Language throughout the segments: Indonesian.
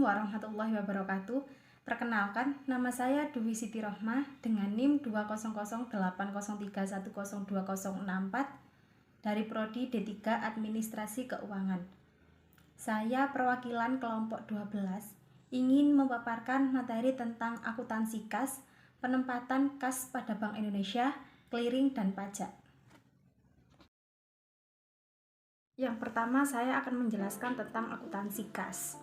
warahmatullahi wabarakatuh. Perkenalkan, nama saya Dwi Siti Rohmah dengan NIM 20080310204 dari Prodi D3 Administrasi Keuangan. Saya perwakilan kelompok 12 ingin memaparkan materi tentang akuntansi kas, penempatan kas pada Bank Indonesia, clearing dan pajak. Yang pertama, saya akan menjelaskan tentang akuntansi kas.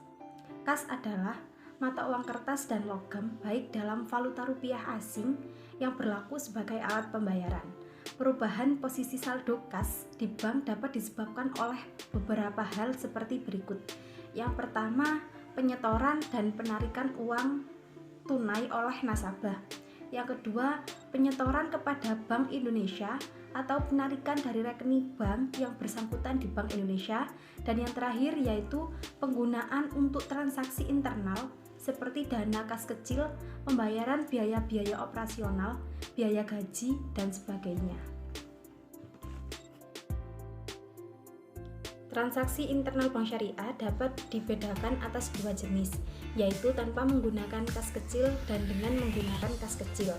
Kas adalah mata uang kertas dan logam baik dalam valuta rupiah asing yang berlaku sebagai alat pembayaran. Perubahan posisi saldo kas di bank dapat disebabkan oleh beberapa hal seperti berikut. Yang pertama, penyetoran dan penarikan uang tunai oleh nasabah. Yang kedua, penyetoran kepada Bank Indonesia atau penarikan dari rekening bank yang bersangkutan di Bank Indonesia. Dan yang terakhir yaitu penggunaan untuk transaksi internal seperti dana kas kecil, pembayaran biaya-biaya operasional, biaya gaji, dan sebagainya. Transaksi internal Bank Syariah dapat dibedakan atas dua jenis, yaitu tanpa menggunakan kas kecil dan dengan menggunakan kas kecil.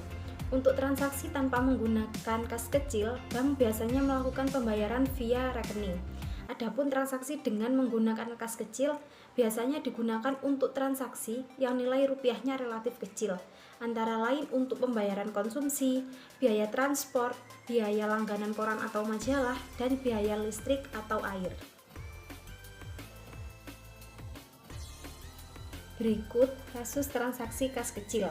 Untuk transaksi tanpa menggunakan kas kecil, bank biasanya melakukan pembayaran via rekening. Adapun transaksi dengan menggunakan kas kecil biasanya digunakan untuk transaksi yang nilai rupiahnya relatif kecil, antara lain untuk pembayaran konsumsi, biaya transport, biaya langganan koran atau majalah, dan biaya listrik atau air. Berikut kasus transaksi kas kecil.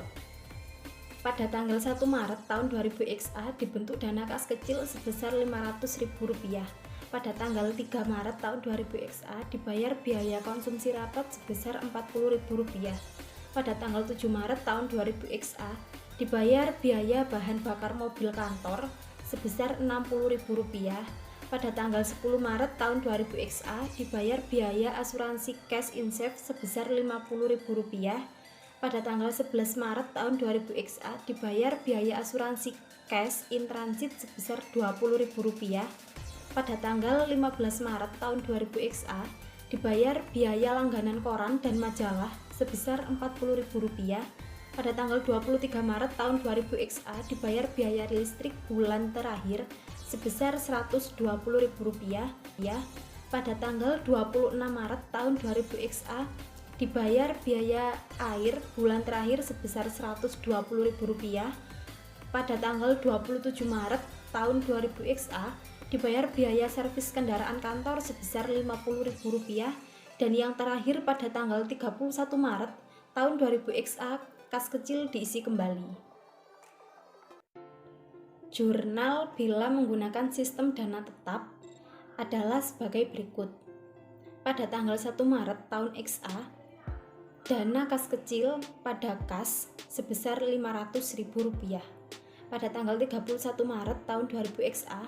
Pada tanggal 1 Maret tahun 2000 XA dibentuk dana kas kecil sebesar Rp500.000. Pada tanggal 3 Maret tahun 2000 XA dibayar biaya konsumsi rapat sebesar Rp40.000. Pada tanggal 7 Maret tahun 2000 XA dibayar biaya bahan bakar mobil kantor sebesar Rp60.000. Pada tanggal 10 Maret tahun 2000 XA dibayar biaya asuransi cash in safe sebesar Rp50.000. Pada tanggal 11 Maret tahun 2000 XA dibayar biaya asuransi cash in transit sebesar Rp20.000. Pada tanggal 15 Maret tahun 2000 XA dibayar biaya langganan koran dan majalah sebesar Rp40.000. Pada tanggal 23 Maret tahun 2000 XA dibayar biaya listrik bulan terakhir sebesar Rp120.000. Pada tanggal 26 Maret tahun 2000 XA dibayar biaya air bulan terakhir sebesar Rp120.000. Pada tanggal 27 Maret tahun 2000 XA dibayar biaya servis kendaraan kantor sebesar Rp50.000. Dan yang terakhir pada tanggal 31 Maret tahun 2000 XA kas kecil diisi kembali. Jurnal bila menggunakan sistem dana tetap adalah sebagai berikut. Pada tanggal 1 Maret tahun XA dana kas kecil pada kas sebesar Rp500.000. Pada tanggal 31 Maret tahun 2000 XA,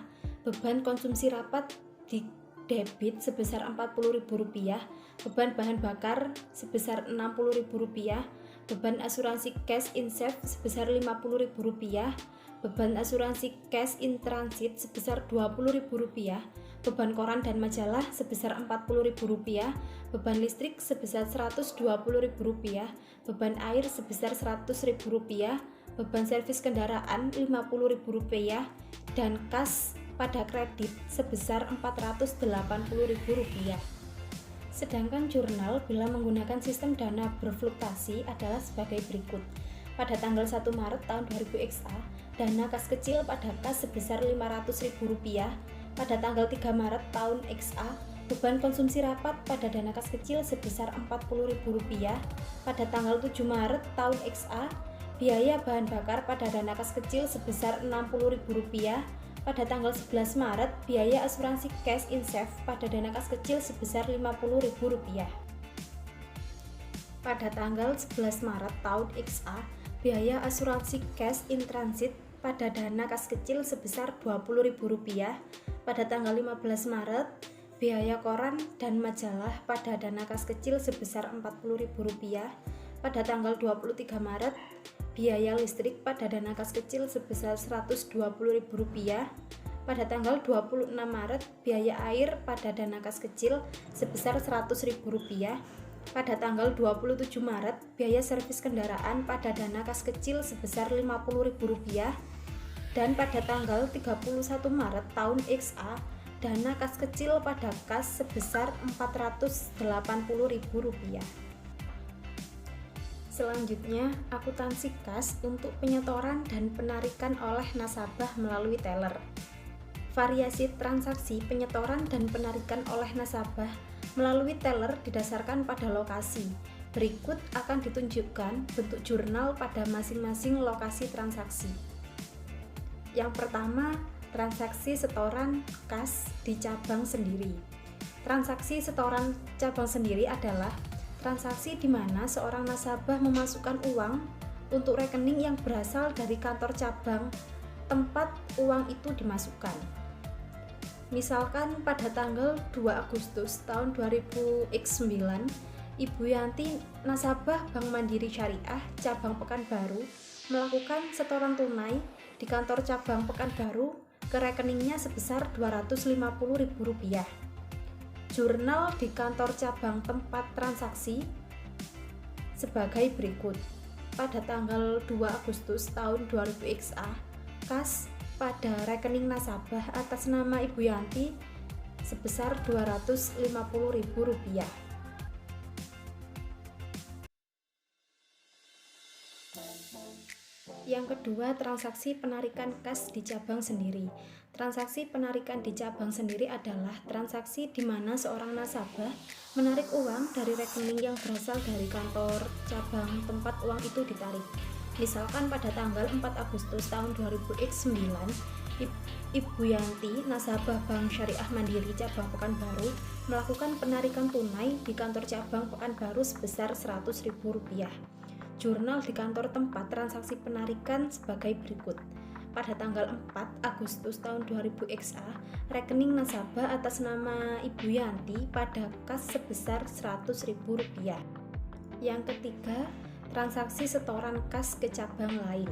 beban konsumsi rapat di debit sebesar Rp40.000, beban bahan bakar sebesar Rp60.000, beban asuransi cash in safe sebesar Rp50.000, beban asuransi cash in transit sebesar Rp20.000, beban koran dan majalah sebesar Rp40.000, beban listrik sebesar Rp120.000, beban air sebesar Rp100.000, beban servis kendaraan Rp50.000, dan kas pada kredit sebesar Rp480.000. Sedangkan jurnal bila menggunakan sistem dana berfluktuasi adalah sebagai berikut. Pada tanggal 1 Maret tahun 2000 XA, dana kas kecil pada kas sebesar Rp500.000. Pada tanggal 3 Maret tahun XA, beban konsumsi rapat pada dana kas kecil sebesar Rp40.000. Pada tanggal 7 Maret tahun XA, biaya bahan bakar pada dana kas kecil sebesar Rp60.000. Pada tanggal 11 Maret, biaya asuransi cash in safe pada dana kas kecil sebesar Rp50.000. Pada tanggal 11 Maret tahun XA, biaya asuransi cash in transit pada dana kas kecil sebesar Rp20.000. Pada tanggal 15 Maret, biaya koran dan majalah pada dana kas kecil sebesar Rp40.000. Pada tanggal 23 Maret, biaya listrik pada dana kas kecil sebesar Rp120.000. Pada tanggal 26 Maret, biaya air pada dana kas kecil sebesar Rp100.000. Pada tanggal 27 Maret, biaya servis kendaraan pada dana kas kecil sebesar Rp50.000 dan pada tanggal 31 Maret tahun XA, dana kas kecil pada kas sebesar Rp480.000. Selanjutnya, akuntansi kas untuk penyetoran dan penarikan oleh nasabah melalui teller. Variasi transaksi penyetoran dan penarikan oleh nasabah melalui teller didasarkan pada lokasi. Berikut akan ditunjukkan bentuk jurnal pada masing-masing lokasi transaksi. Yang pertama, transaksi setoran kas di cabang sendiri. Transaksi setoran cabang sendiri adalah transaksi di mana seorang nasabah memasukkan uang untuk rekening yang berasal dari kantor cabang tempat uang itu dimasukkan. Misalkan pada tanggal 2 Agustus tahun 2009, Ibu Yanti, nasabah Bank Mandiri Syariah cabang Pekanbaru, melakukan setoran tunai di kantor cabang Pekanbaru ke rekeningnya sebesar Rp250.000. Jurnal di kantor cabang tempat transaksi sebagai berikut. Pada tanggal 2 Agustus tahun 2000 XA, kas pada rekening nasabah atas nama Ibu Yanti sebesar Rp250.000. Yang kedua, transaksi penarikan kas di cabang sendiri. Transaksi penarikan di cabang sendiri adalah transaksi di mana seorang nasabah menarik uang dari rekening yang berasal dari kantor cabang tempat uang itu ditarik. Misalkan pada tanggal 4 Agustus tahun 2009, Ibu Yanti, nasabah Bank Syariah Mandiri cabang Pekanbaru, melakukan penarikan tunai di kantor cabang Pekanbaru sebesar Rp100.000. Jurnal di kantor tempat transaksi penarikan sebagai berikut. Pada tanggal 4 Agustus tahun 2000 XA, rekening nasabah atas nama Ibu Yanti pada kas sebesar Rp100.000. Yang ketiga, transaksi setoran kas ke cabang lain.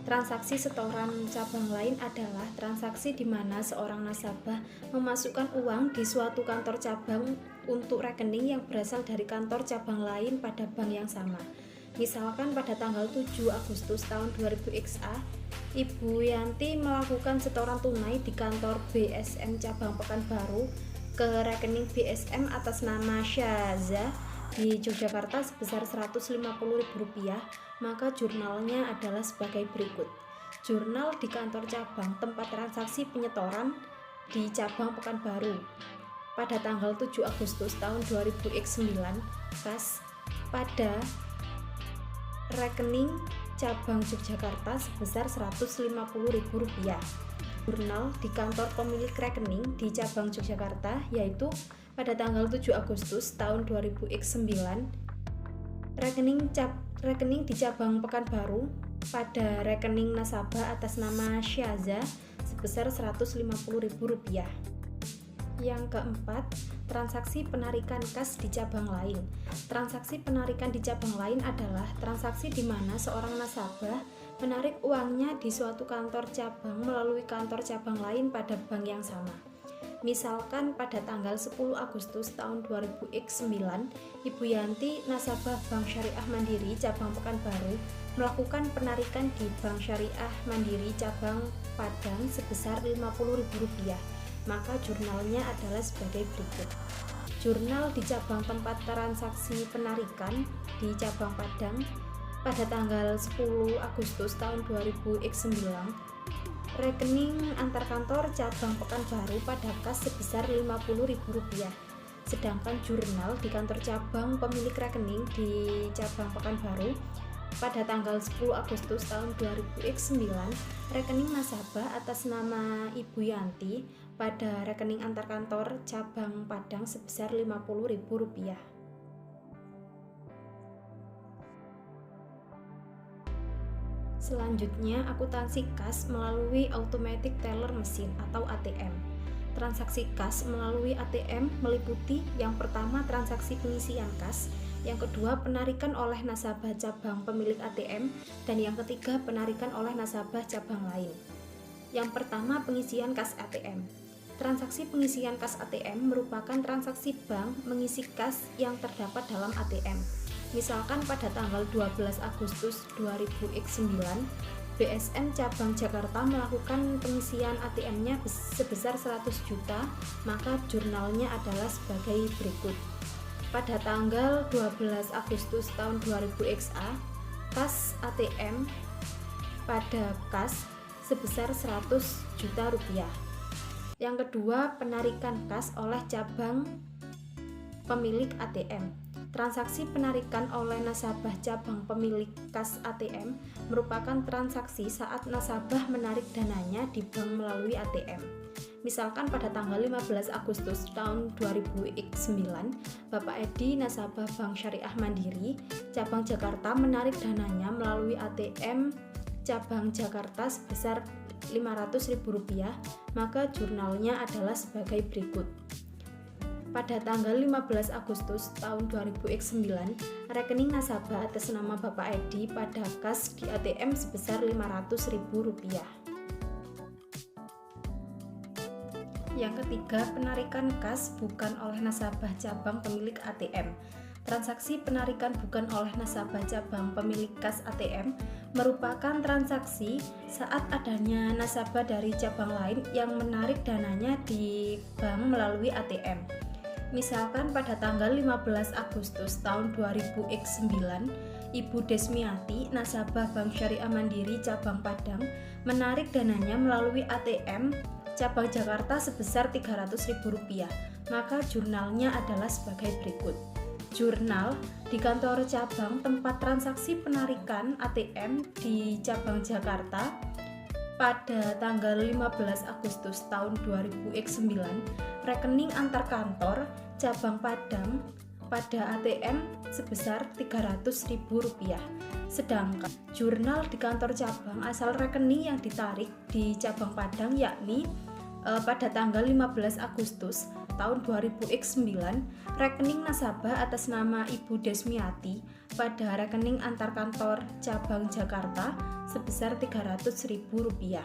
Transaksi setoran cabang lain adalah transaksi di mana seorang nasabah memasukkan uang di suatu kantor cabang untuk rekening yang berasal dari kantor cabang lain pada bank yang sama. Misalkan pada tanggal 7 Agustus tahun 2000 XA, Ibu Yanti melakukan setoran tunai di kantor BSM cabang Pekanbaru ke rekening BSM atas nama Syaza di Yogyakarta sebesar Rp150.000, maka jurnalnya adalah sebagai berikut. Jurnal di kantor cabang tempat transaksi penyetoran di cabang Pekanbaru pada tanggal 7 Agustus tahun 2009, kas pada rekening cabang Yogyakarta sebesar Rp150.000. Jurnal di kantor pemilik rekening di cabang Yogyakarta yaitu pada tanggal 7 Agustus tahun 2009, rekening di cabang Pekanbaru pada rekening nasabah atas nama Syaza sebesar Rp150.000. Yang keempat, transaksi penarikan kas di cabang lain. Transaksi penarikan di cabang lain adalah transaksi di mana seorang nasabah menarik uangnya di suatu kantor cabang melalui kantor cabang lain pada bank yang sama. Misalkan pada tanggal 10 Agustus tahun 2009, Ibu Yanti, nasabah Bank Syariah Mandiri cabang Pekanbaru, melakukan penarikan di Bank Syariah Mandiri cabang Padang sebesar Rp50.000. Maka jurnalnya adalah sebagai berikut. Jurnal di cabang tempat transaksi penarikan di cabang Padang pada tanggal 10 Agustus tahun 2009, rekening antar kantor cabang Pekanbaru pada kas sebesar Rp50.000. Sedangkan jurnal di kantor cabang pemilik rekening di cabang Pekanbaru pada tanggal 10 Agustus tahun 2009, rekening nasabah atas nama Ibu Yanti pada rekening antar kantor cabang Padang sebesar Rp50.000. Selanjutnya, akuntansi kas melalui automatic teller mesin atau ATM. Transaksi kas melalui ATM meliputi yang pertama transaksi pengisian kas, yang kedua penarikan oleh nasabah cabang pemilik ATM, dan yang ketiga penarikan oleh nasabah cabang lain. Yang pertama, pengisian kas ATM. Transaksi pengisian kas ATM merupakan transaksi bank mengisi kas yang terdapat dalam ATM. Misalkan pada tanggal 12 Agustus 2009, BSM Cabang Jakarta melakukan pengisian ATM-nya sebesar 100 juta, maka jurnalnya adalah sebagai berikut. Pada tanggal 12 Agustus tahun 2000 XA, kas ATM pada kas sebesar 100 juta rupiah. Yang kedua, penarikan kas oleh cabang pemilik ATM. Transaksi penarikan oleh nasabah cabang pemilik kas ATM merupakan transaksi saat nasabah menarik dananya di bank melalui ATM. Misalkan pada tanggal 15 Agustus tahun 2009, Bapak Edi, nasabah Bank Syariah Mandiri, cabang Jakarta menarik dananya melalui ATM cabang Jakarta sebesar Rp500.000, maka jurnalnya adalah sebagai berikut. Pada tanggal 15 Agustus tahun 2009, rekening nasabah atas nama Bapak Edi pada kas di ATM sebesar Rp500.000. Yang ketiga, penarikan kas bukan oleh nasabah cabang pemilik ATM. Transaksi penarikan bukan oleh nasabah cabang pemilik kas ATM merupakan transaksi saat adanya nasabah dari cabang lain yang menarik dananya di bank melalui ATM. Misalkan pada tanggal 15 Agustus tahun 2009, Ibu Desmiati, nasabah Bank Syariah Mandiri cabang Padang, menarik dananya melalui ATM cabang Jakarta sebesar Rp300.000, maka jurnalnya adalah sebagai berikut. Jurnal di kantor cabang tempat transaksi penarikan ATM di cabang Jakarta pada tanggal 15 Agustus tahun 2009, rekening antar kantor cabang Padang pada ATM sebesar Rp300.000. Sedangkan jurnal di kantor cabang asal rekening yang ditarik di cabang Padang yakni pada tanggal 15 Agustus tahun 2009, rekening nasabah atas nama Ibu Desmiati pada rekening antar kantor cabang Jakarta sebesar Rp300.000.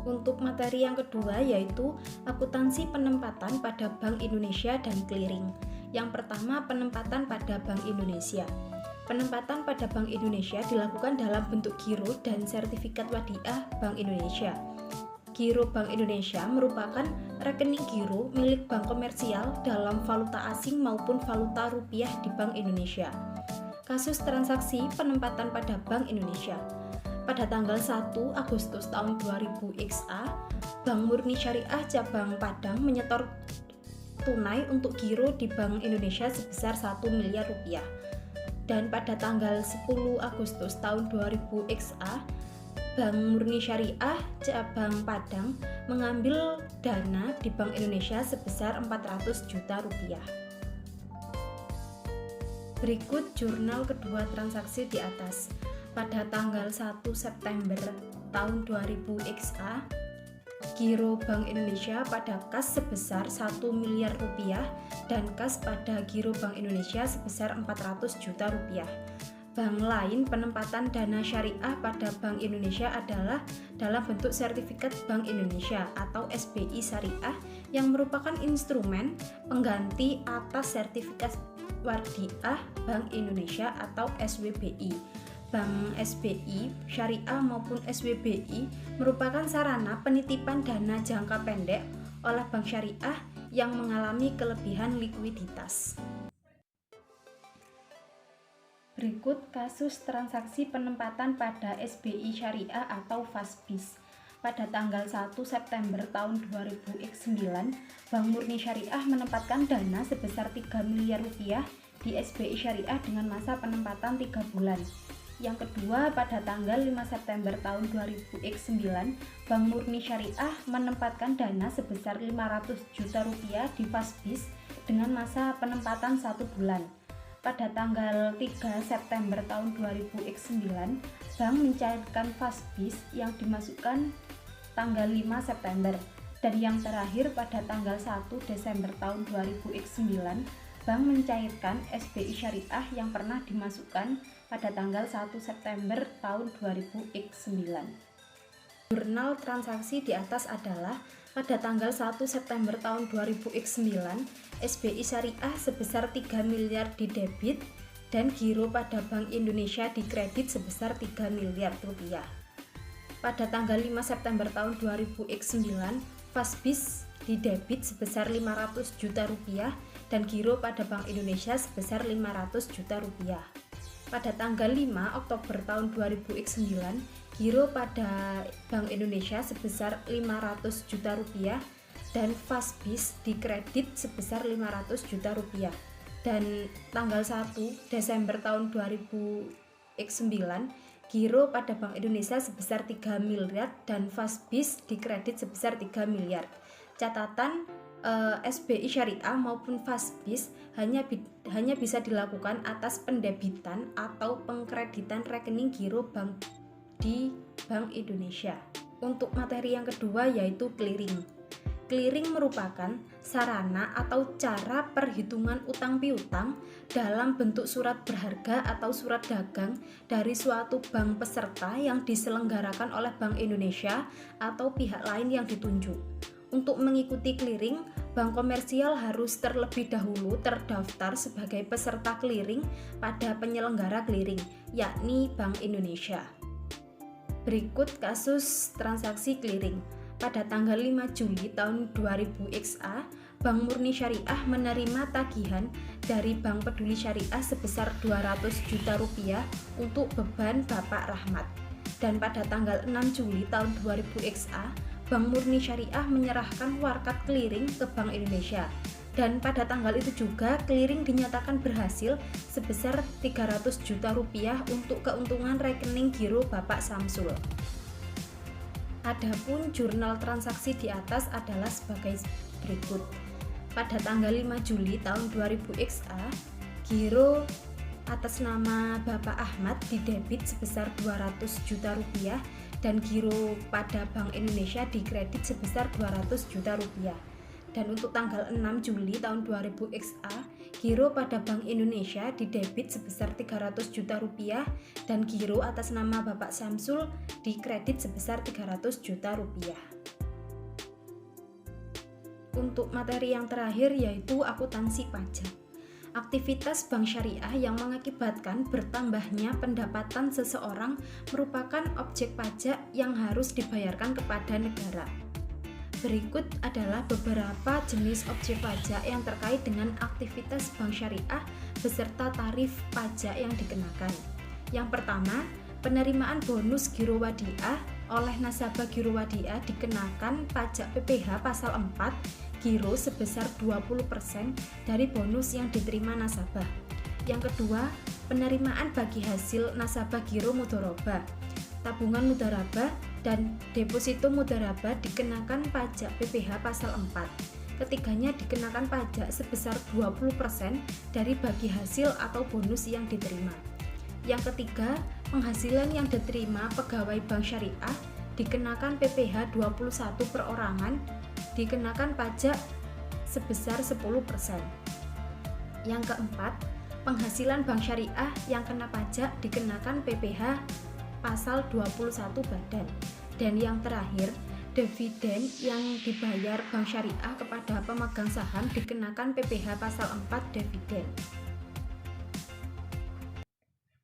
Untuk materi yang kedua yaitu akuntansi penempatan pada Bank Indonesia dan clearing. Yang pertama, penempatan pada Bank Indonesia. Penempatan pada Bank Indonesia dilakukan dalam bentuk giro dan sertifikat wadiah Bank Indonesia. Giro Bank Indonesia merupakan rekening giro milik bank komersial dalam valuta asing maupun valuta rupiah di Bank Indonesia. Kasus transaksi penempatan pada Bank Indonesia. Pada tanggal 1 Agustus tahun 2000 XA, Bank Murni Syariah cabang Padang menyetor tunai untuk giro di Bank Indonesia sebesar Rp1 miliar. Dan pada tanggal 10 Agustus tahun 2000 XA, Bank Murni Syariah cabang Padang mengambil dana di Bank Indonesia sebesar Rp400 juta. Berikut jurnal kedua transaksi di atas. Pada tanggal 1 September tahun 2000 XA, giro Bank Indonesia pada kas sebesar Rp1 miliar dan kas pada giro Bank Indonesia sebesar Rp400 juta. Bank lain penempatan dana syariah pada Bank Indonesia adalah dalam bentuk sertifikat Bank Indonesia atau SBI Syariah yang merupakan instrumen pengganti atas sertifikat wadiah Bank Indonesia atau SWBI. Bank SBI Syariah maupun SWBI merupakan sarana penitipan dana jangka pendek oleh bank syariah yang mengalami kelebihan likuiditas. Berikut kasus transaksi penempatan pada SBI Syariah atau FASBIS. Pada tanggal 1 September tahun 2009, Bank Murni Syariah menempatkan dana sebesar Rp3 miliar di SBI Syariah dengan masa penempatan 3 bulan. Yang kedua, pada tanggal 5 September tahun 2009, Bank Murni Syariah menempatkan dana sebesar Rp500 juta di FASBIS dengan masa penempatan 1 bulan. Pada tanggal 3 September tahun 2009, bank mencairkan FASBIS yang dimasukkan tanggal 5 September. Dan yang terakhir pada tanggal 1 Desember tahun 2009, bank mencairkan SBI Syariah yang pernah dimasukkan pada tanggal 1 September tahun 2009. Jurnal transaksi di atas adalah pada tanggal 1 September tahun 2009, SBI Syariah sebesar 3 miliar di debit dan giro pada Bank Indonesia di kredit sebesar 3 miliar rupiah. Pada tanggal 5 September tahun 2009, Fasbis di debit sebesar 500 juta rupiah dan giro pada Bank Indonesia sebesar 500 juta rupiah. Pada tanggal 5 Oktober tahun 2009, giro pada Bank Indonesia sebesar 500 juta rupiah dan Fasbis di kredit sebesar 500 juta rupiah. Dan tanggal 1 Desember tahun 2009, giro pada Bank Indonesia sebesar 3 miliar dan Fasbis di kredit sebesar 3 miliar. Catatan, SBI Syariah maupun Fasbis hanya bisa dilakukan atas pendebitan atau pengkreditan rekening giro bank di Bank Indonesia. Untuk materi yang kedua yaitu clearing. Clearing merupakan sarana atau cara perhitungan utang piutang dalam bentuk surat berharga atau surat dagang dari suatu bank peserta yang diselenggarakan oleh Bank Indonesia atau pihak lain yang ditunjuk. Untuk mengikuti clearing, bank komersial harus terlebih dahulu terdaftar sebagai peserta clearing pada penyelenggara clearing, yakni Bank Indonesia. Berikut kasus transaksi clearing. Pada tanggal 5 Juli tahun 2000 XA, Bank Murni Syariah menerima tagihan dari Bank Peduli Syariah sebesar 200 juta rupiah untuk beban Bapak Rahmat. Dan pada tanggal 6 Juli tahun 2000 XA, Bank Murni Syariah menyerahkan warkat clearing ke Bank Indonesia. Dan pada tanggal itu juga clearing dinyatakan berhasil sebesar 300 juta rupiah untuk keuntungan rekening giro Bapak Samsul. Adapun jurnal transaksi di atas adalah sebagai berikut. Pada tanggal 5 Juli tahun 2000 XA, giro atas nama Bapak Ahmad di debit sebesar 200 juta rupiah dan giro pada Bank Indonesia di kredit sebesar 200 juta rupiah. Dan untuk tanggal 6 Juli tahun 2000 XA, giro pada Bank Indonesia di debit sebesar 300 juta rupiah dan giro atas nama Bapak Samsul di kredit sebesar 300 juta rupiah. Untuk materi yang terakhir yaitu akuntansi pajak. Aktivitas bank syariah yang mengakibatkan bertambahnya pendapatan seseorang merupakan objek pajak yang harus dibayarkan kepada negara. Berikut adalah beberapa jenis objek pajak yang terkait dengan aktivitas bank syariah beserta tarif pajak yang dikenakan. Yang pertama, penerimaan bonus giro wadiah oleh nasabah giro wadiah dikenakan pajak PPh pasal 4 giro sebesar 20% dari bonus yang diterima nasabah. Yang kedua, penerimaan bagi hasil nasabah giro mudharabah, tabungan mudharabah dan deposito mudharabah dikenakan pajak PPh pasal 4. Ketiganya dikenakan pajak sebesar 20% dari bagi hasil atau bonus yang diterima. Yang ketiga, penghasilan yang diterima pegawai bank syariah dikenakan PPh 21 perorangan dikenakan pajak sebesar 10%. Yang keempat, penghasilan bank syariah yang kena pajak dikenakan PPh pasal 21 badan. Dan yang terakhir, dividen yang dibayar bank syariah kepada pemegang saham dikenakan PPh pasal 4 dividen.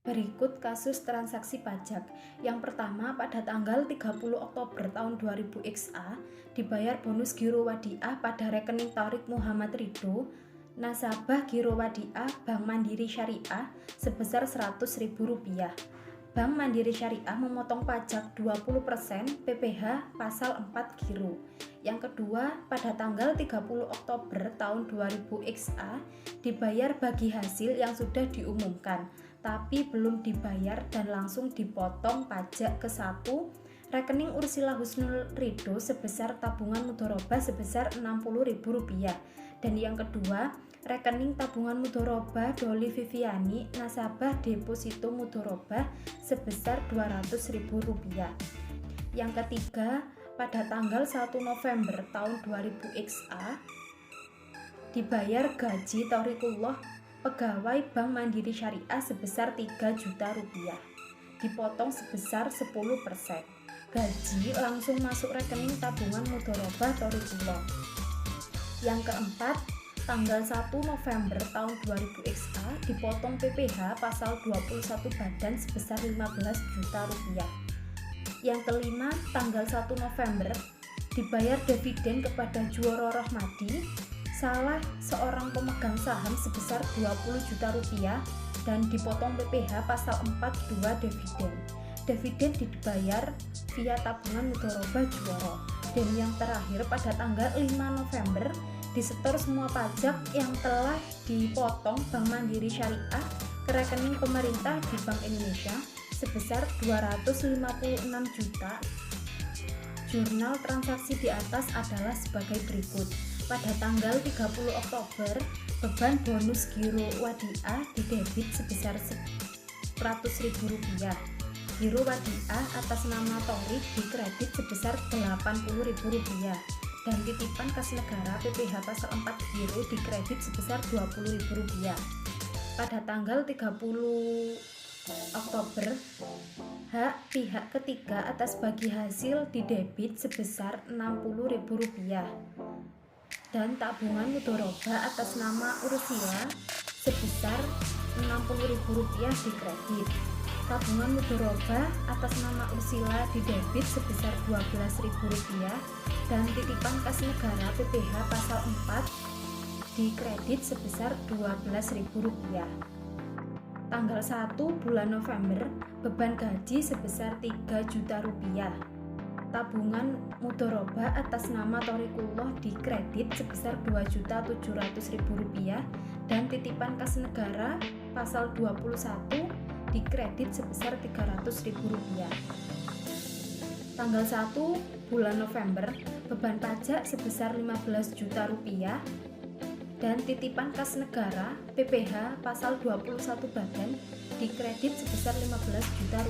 Berikut kasus transaksi pajak. Yang pertama, pada tanggal 30 Oktober tahun 2000 XA dibayar bonus giro wadiah pada rekening Taurik Muhammad Ridho, nasabah giro wadiah Bank Mandiri Syariah sebesar Rp100.000. Bank Mandiri Syariah memotong pajak 20% PPh pasal 4 giro. Yang kedua, pada tanggal 30 Oktober tahun 2000 XA dibayar bagi hasil yang sudah diumumkan tapi belum dibayar dan langsung dipotong pajak ke satu rekening Ursila Husnul Ridho sebesar tabungan mudharabah sebesar Rp60.000. Dan yang kedua, rekening tabungan mudharabah Doli Viviani nasabah deposito mudharabah sebesar Rp200.000. Yang ketiga, pada tanggal 1 November tahun 2000 XA dibayar gaji Taurikullah pegawai Bank Mandiri Syariah sebesar Rp3 juta, dipotong sebesar 10%. gaji langsung masuk rekening tabungan mudharabah Thorikullah. Yang keempat, tanggal 1 November tahun 2000 XA dipotong PPh pasal 21 badan sebesar 15 juta rupiah. Yang kelima, tanggal 1 November dibayar dividen kepada Juworo Rohmadi, salah seorang pemegang saham sebesar 20 juta rupiah dan dipotong PPh pasal 42 dividen. Dividen dibayar via tabungan mudharabah Juworo. Dan yang terakhir, pada tanggal 5 November disetor semua pajak yang telah dipotong Bank Mandiri Syariah ke rekening pemerintah di Bank Indonesia sebesar 256 juta. Jurnal transaksi di atas adalah sebagai berikut. Pada tanggal 30 Oktober, beban bonus giro wadiah didebit sebesar Rp100.000. Giro wadiah atas nama Thorik dikredit sebesar Rp80.000 dan titipan kas negara PPh pasal 4 giro dikredit sebesar Rp20.000. Pada tanggal 30 Oktober, hak pihak ketiga atas bagi hasil didebit sebesar Rp60.000 dan tabungan mudharabah atas nama Ursila sebesar Rp60.000 dikredit. Tabungan mudharabah atas nama Ursila didebit sebesar Rp12.000 dan titipan kas negara PPh pasal 4 dikredit sebesar Rp12.000. Tanggal 1 bulan November, beban gaji sebesar Rp3 juta. Tabungan mudharabah atas nama Thorikullah dikredit sebesar Rp2.700.000 dan titipan kas negara pasal 21 dikredit sebesar Rp300.000. Tanggal 1 bulan November, beban pajak sebesar Rp15 juta dan titipan kas negara PPh pasal 21 badan dikredit sebesar Rp15 juta.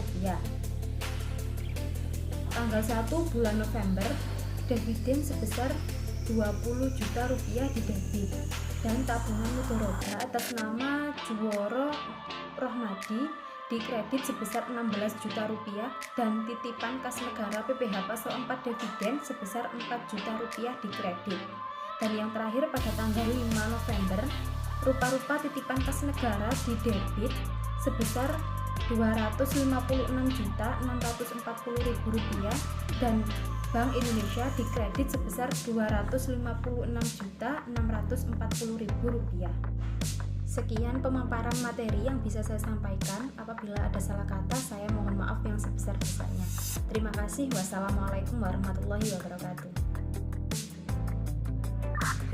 Tanggal 1 bulan November, dividen sebesar Rp20 juta didebit dan tabungan mudharabah atas nama Juworo Rohmadi dikredit sebesar Rp16 juta dan titipan kas negara PPh pasal 4 dividen sebesar Rp4 juta dikredit. Dan yang terakhir pada tanggal 5 November, rupa-rupa titipan kas negara didebit sebesar Rp256.640.000 dan Bank Indonesia dikredit sebesar Rp256.640.000. Sekian pemaparan materi yang bisa saya sampaikan. Apabila ada salah kata, saya mohon maaf yang sebesar-besarnya. Terima kasih. Wassalamualaikum warahmatullahi wabarakatuh.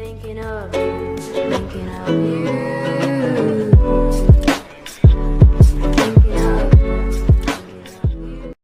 Thinking of you.